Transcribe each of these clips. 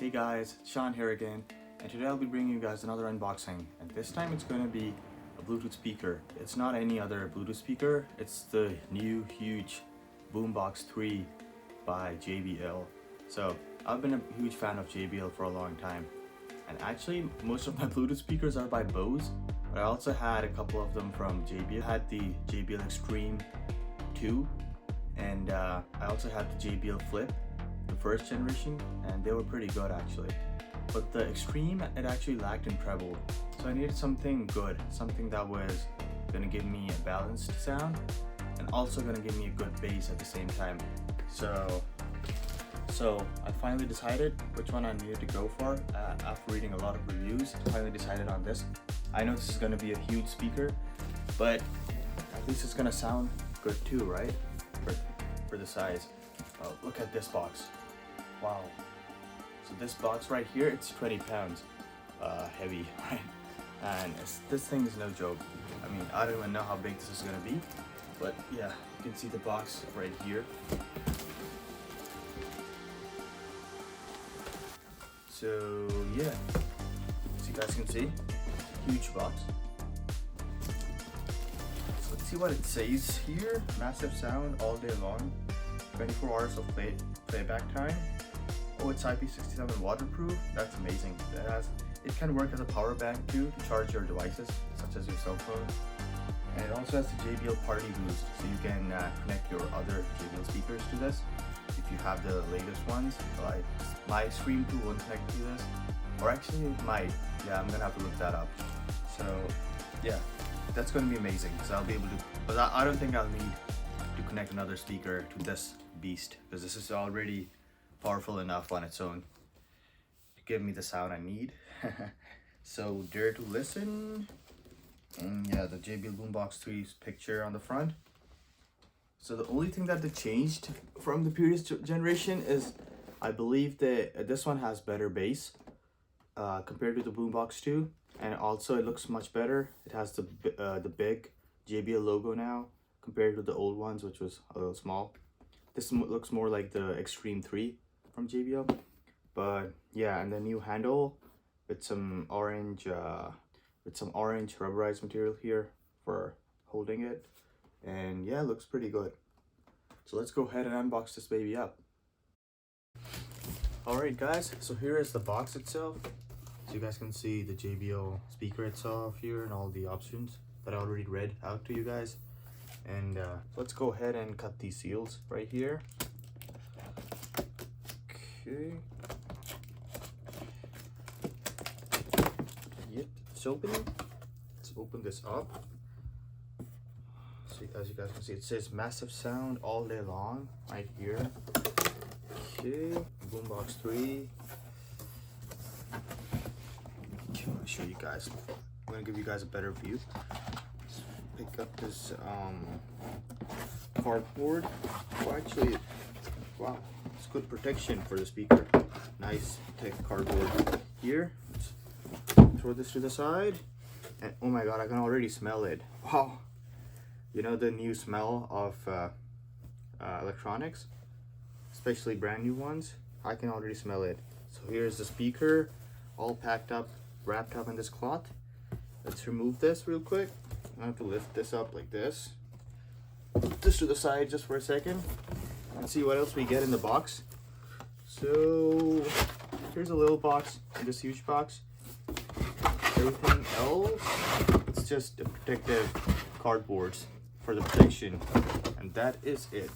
Hey guys, Sean here again, and today I'll be bringing you guys another unboxing, and this time it's going to be a Bluetooth speaker. It's not any other Bluetooth speaker, it's the new huge Boombox 3 by JBL. So I've been a huge fan of JBL for a long time, and actually most of my Bluetooth speakers are by Bose, but I also had a couple of them from JBL. I had the JBL Extreme 2, and I also had the JBL Flip, the first generation, and they were pretty good actually. But the Extreme, it actually lacked in treble, so I needed something good, something that was gonna give me a balanced sound and also gonna give me a good bass at the same time. So I finally decided which one I needed to go for after reading a lot of reviews. I finally decided on this. I know this is gonna be a huge speaker, but at least it's gonna sound good too, right? For the size. Look at this box. Wow. So this box right here, it's 20 pounds heavy, right? And this thing is no joke. I mean, I don't even know how big this is gonna be, but yeah, you can see the box right here. So yeah, as you guys can see, huge box. So let's see what it says here. Massive sound all day long, 24 hours of playback time. Oh, it's IP67 waterproof. That's amazing. It can work as a power bank too to charge your devices, such as your cell phone. And it also has the JBL Party Boost, so you can connect your other JBL speakers to this. If you have the latest ones, like my Extreme 2 won't connect to this, or actually it might. Yeah, I'm gonna have to look that up. So yeah, that's gonna be amazing. So I'll be able to, but I don't think I'll need to connect another speaker to this beast, because this is already powerful enough on its own to give me the sound I need. So dare to listen. And yeah, the JBL Boombox 3's picture on the front. So the only thing that they changed from the previous generation is, I believe that this one has better bass compared to the Boombox 2, and also it looks much better. It has the big JBL logo now compared to the old ones, which was a little small. This looks more like the Extreme 3 from JBL. But yeah, and the new handle with some orange rubberized material here for holding it. And yeah, it looks pretty good. So let's go ahead and unbox this baby up. Alright guys, so here is the box itself. So you guys can see the JBL speaker itself here and all the options that I already read out to you guys. And let's go ahead and cut these seals right here. Okay. Yep, it's opening. Let's open this up. So as you guys can see, it says massive sound all day long right here. Okay, Boombox 3. Okay, I'll show you guys. I'm gonna give you guys a better view. Let's pick up this cardboard. Oh, actually, wow, it's good protection for the speaker. Nice thick cardboard here. Let's throw this to the side, and oh my god, I can already smell it. Wow, you know the new smell of electronics, especially brand new ones. I can already smell it. So here's the speaker, all packed up, wrapped up in this cloth. Let's remove this real quick. I have to lift this up like this. Put this to the side just for a second and see what else we get in the box. So here's a little box in this huge box. Everything else, it's just a protective cardboards for the protection, and that is it.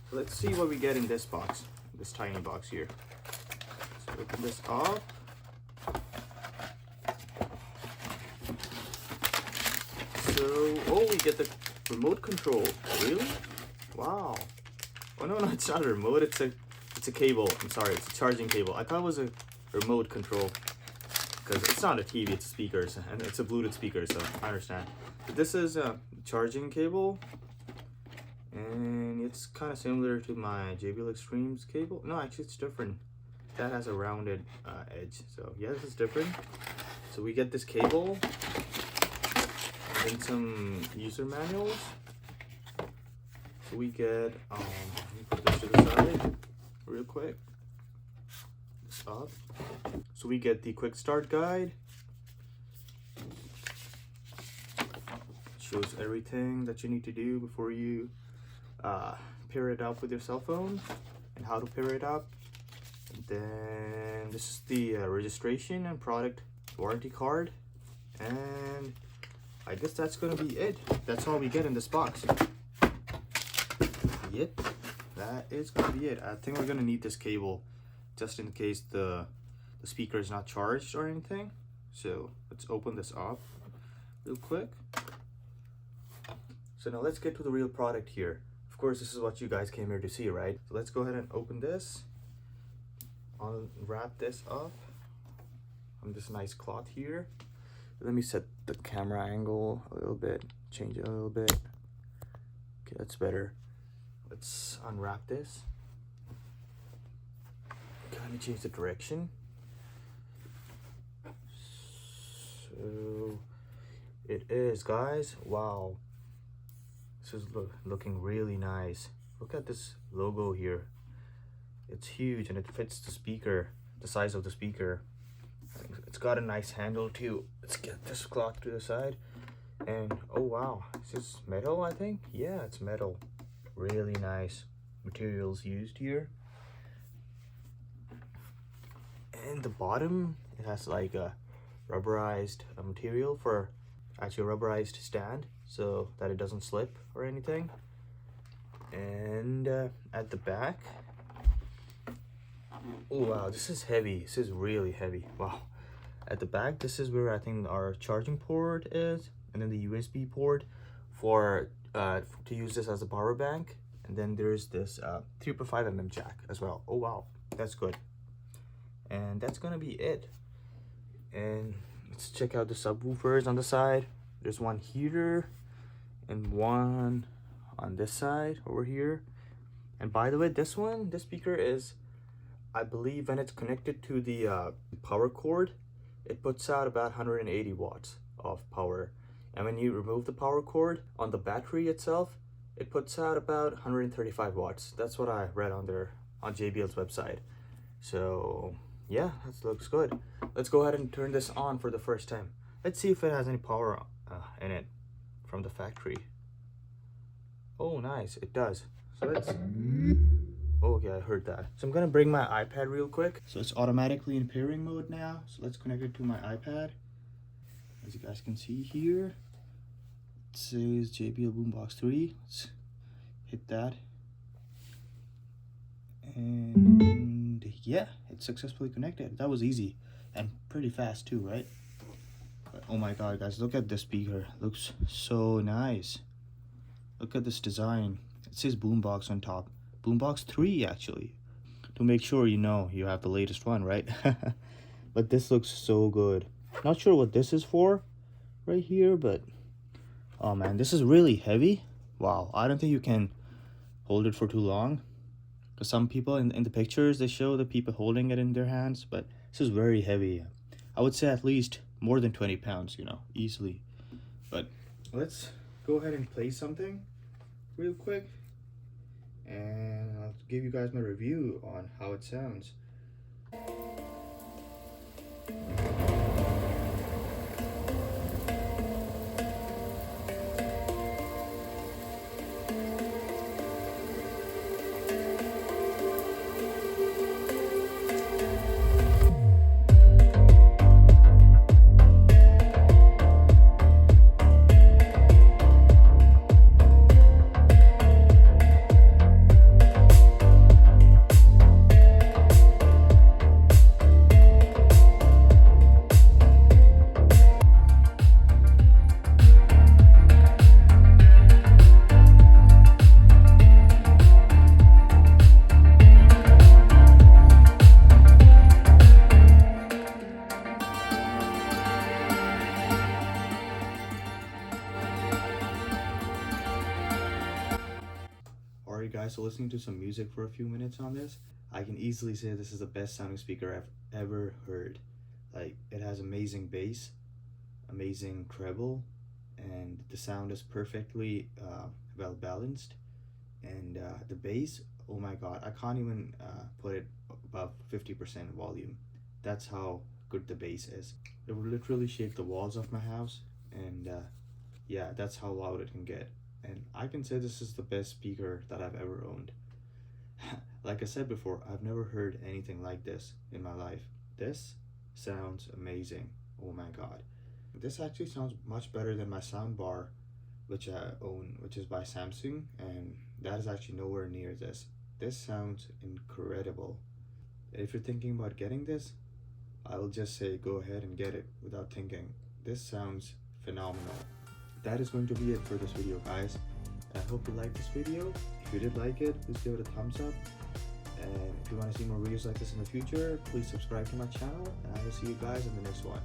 So let's see what we get in this box, this tiny box here. So open this up. So, oh, we get the remote control. Really? Wow. Oh no, it's not a remote. It's a cable. I'm sorry, it's a charging cable. I thought it was a remote control, because it's not a TV, it's a speaker, and it's a Bluetooth speaker, so I understand. But this is a charging cable, and it's kind of similar to my JBL Extreme's cable. No, actually it's different. That has a rounded edge, so yeah, this is different. So we get this cable and some user manuals. So we get, put this to the side real quick. box up. So we get the quick start guide. Shows everything that you need to do before you pair it up with your cell phone and how to pair it up. And then this is the registration and product warranty card, and I guess that's gonna be it. That's all we get in this box. Yep, that is gonna be it. I think we're gonna need this cable just in case the speaker is not charged or anything. So let's open this up real quick. So now let's get to the real product here. Of course, this is what you guys came here to see, right? So let's go ahead and open this. Unwrap this up on this nice cloth here. Let me set the camera angle a little bit, change it a little bit. Okay, that's better. Let's unwrap this. Kind of change the direction. So it is, guys. Wow. This is looking really nice. Look at this logo here. It's huge and it fits the speaker, the size of the speaker. It's got a nice handle too. Let's get this cloth to the side. And oh wow, is this metal? I think, yeah, it's metal. Really nice materials used here. And the bottom, it has like a rubberized material for actually a rubberized stand so that it doesn't slip or anything. And at the back, oh wow, this is heavy. This is really heavy. Wow. At the back, this is where I think our charging port is, and then the USB port for to use this as a power bank. And then there's this 3.5mm jack as well. Oh wow, that's good. And that's gonna be it. And let's check out the subwoofers on the side. There's one here and one on this side over here. And by the way, this speaker is, I believe, when it's connected to the power cord, it puts out about 180 watts of power. And when you remove the power cord on the battery itself, it puts out about 135 watts. That's what I read on there on JBL's website. So yeah, that looks good. Let's go ahead and turn this on for the first time. Let's see if it has any power in it from the factory. Oh nice, it does. So let's, oh, okay, I heard that. So I'm gonna bring my iPad real quick. So it's automatically in pairing mode now. So let's connect it to my iPad. As you guys can see here, it says JBL Boombox 3. Let's hit that. And yeah, it's successfully connected. That was easy and pretty fast too, right? But oh my god, guys, look at this speaker. Looks so nice. Look at this design. It says Boombox on top. Boombox 3 actually, to make sure you know you have the latest one, right? But this looks so good. Not sure what this is for right here, but oh man, this is really heavy. Wow, I don't think you can hold it for too long, because some people in the pictures, they show the people holding it in their hands, but this is very heavy. I would say at least more than 20 pounds, you know, easily. But let's go ahead and play something real quick, and I'll give you guys my review on how it sounds. Alright guys, so listening to some music for a few minutes on this, I can easily say this is the best sounding speaker I've ever heard. Like, it has amazing bass, amazing treble, and the sound is perfectly well balanced. And the bass, oh my god, I can't even put it above 50% volume. That's how good the bass is. It will literally shake the walls of my house, and yeah, that's how loud it can get. And I can say this is the best speaker that I've ever owned. Like I said before, I've never heard anything like this in my life. This sounds amazing. Oh my god. This actually sounds much better than my soundbar, which I own, which is by Samsung, and that is actually nowhere near this. This sounds incredible. If you're thinking about getting this, I will just say go ahead and get it without thinking. This sounds phenomenal. That is going to be it for this video, guys. I hope you liked this video. If you did like it, please give it a thumbs up. And if you want to see more videos like this in the future, please subscribe to my channel, and I will see you guys in the next one.